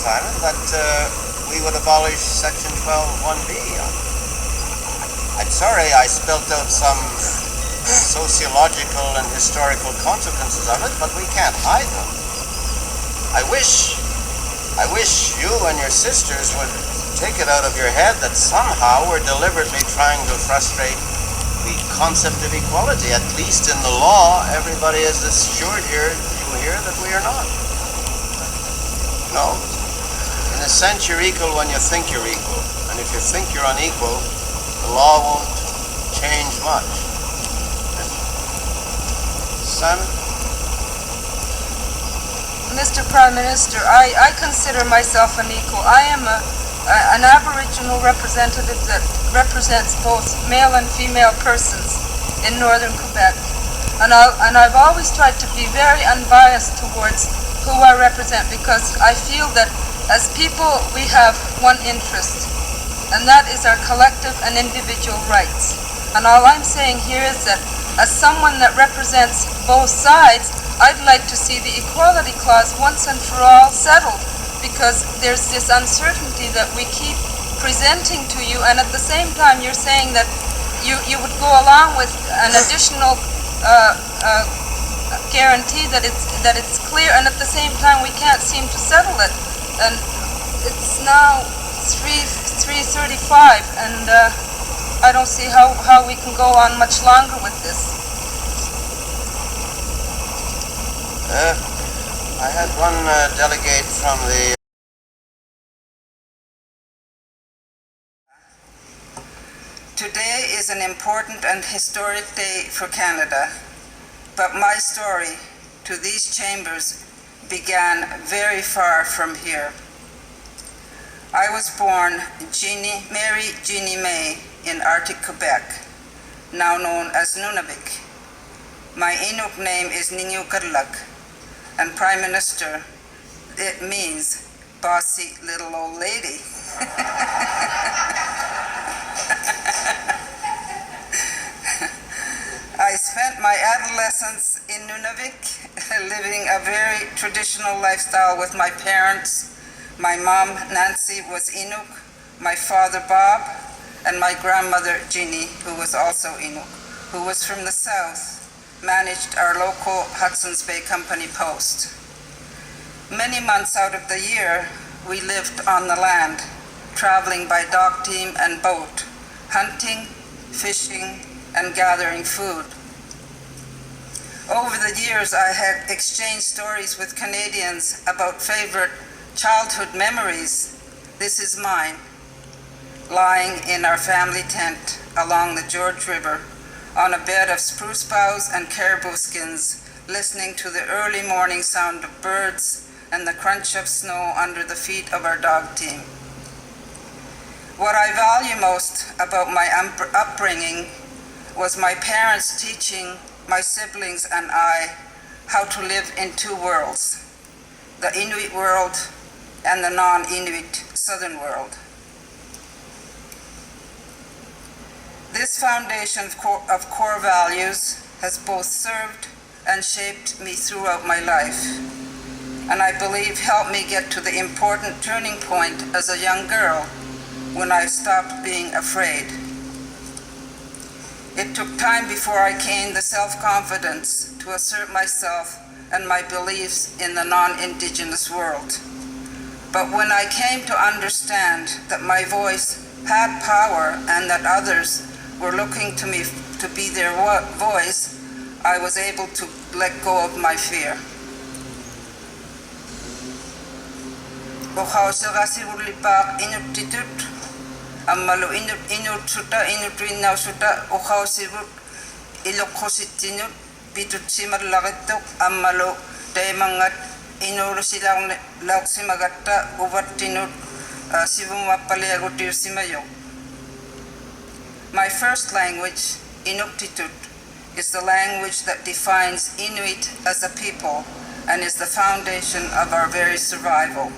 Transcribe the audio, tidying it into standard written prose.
Simon, that we would abolish Section 12(1)B. I'm sorry I spelt out some sociological and historical consequences of it, but we can't hide them. I wish you and your sisters would take it out of your head that somehow we're deliberately trying to frustrate the concept of equality. At least in the law, everybody is assured here that we are not. No. In a sense, you're equal when you think you're equal. And if you think you're unequal, the law won't change much. Simon? Mr. Prime Minister, I consider myself an equal. I am an Aboriginal representative that represents both male and female persons in northern Quebec. And I've always tried to be very unbiased towards who I represent, because I feel that as people we have one interest, and that is our collective and individual rights. And all I'm saying here is that as someone that represents both sides, I'd like to see the equality clause once and for all settled, because there's this uncertainty that we keep presenting to you, and at the same time you're saying that you would go along with an additional guarantee that it's clear, and at the same time we can't seem to settle it. And it's now 3:35, and I don't see how we can go on much longer with this. I had one delegate from the... Today is an important and historic day for Canada, but my story to these chambers began very far from here. I was born Mary Jeannie May in Arctic Quebec, now known as Nunavik. My Inuk name is Ningyukarlak, and Prime Minister, it means bossy little old lady. I spent my adolescence in Nunavik, living a very traditional lifestyle with my parents. My mom, Nancy, was Inuk, my father, Bob, and my grandmother, Ginny, who was also Inuk, who was from the south, managed our local Hudson's Bay Company post. Many months out of the year, we lived on the land, traveling by dog team and boat, hunting, fishing, and gathering food. Over the years, I had exchanged stories with Canadians about favorite childhood memories. This is mine, lying in our family tent along the George River, on a bed of spruce boughs and caribou skins, listening to the early morning sound of birds and the crunch of snow under the feet of our dog team. What I value most about my upbringing was my parents teaching my siblings and I how to live in two worlds, the Inuit world and the non-Inuit southern world. This foundation of core values has both served and shaped me throughout my life, and I believe helped me get to the important turning point as a young girl when I stopped being afraid. It took time before I gained the self-confidence to assert myself and my beliefs in the non-Indigenous world. But when I came to understand that my voice had power and that others were looking to me to be their voice, I was able to let go of my fear. Amalo inut suta inut winnaw suta uhaw sirut ilokositinut bitut simar lagitok amalo daymangat inuro silang lauk simagatta uvatinut sibumapaliagutir simayok. My first language, Inuktitut, is the language that defines Inuit as a people and is the foundation of our very survival.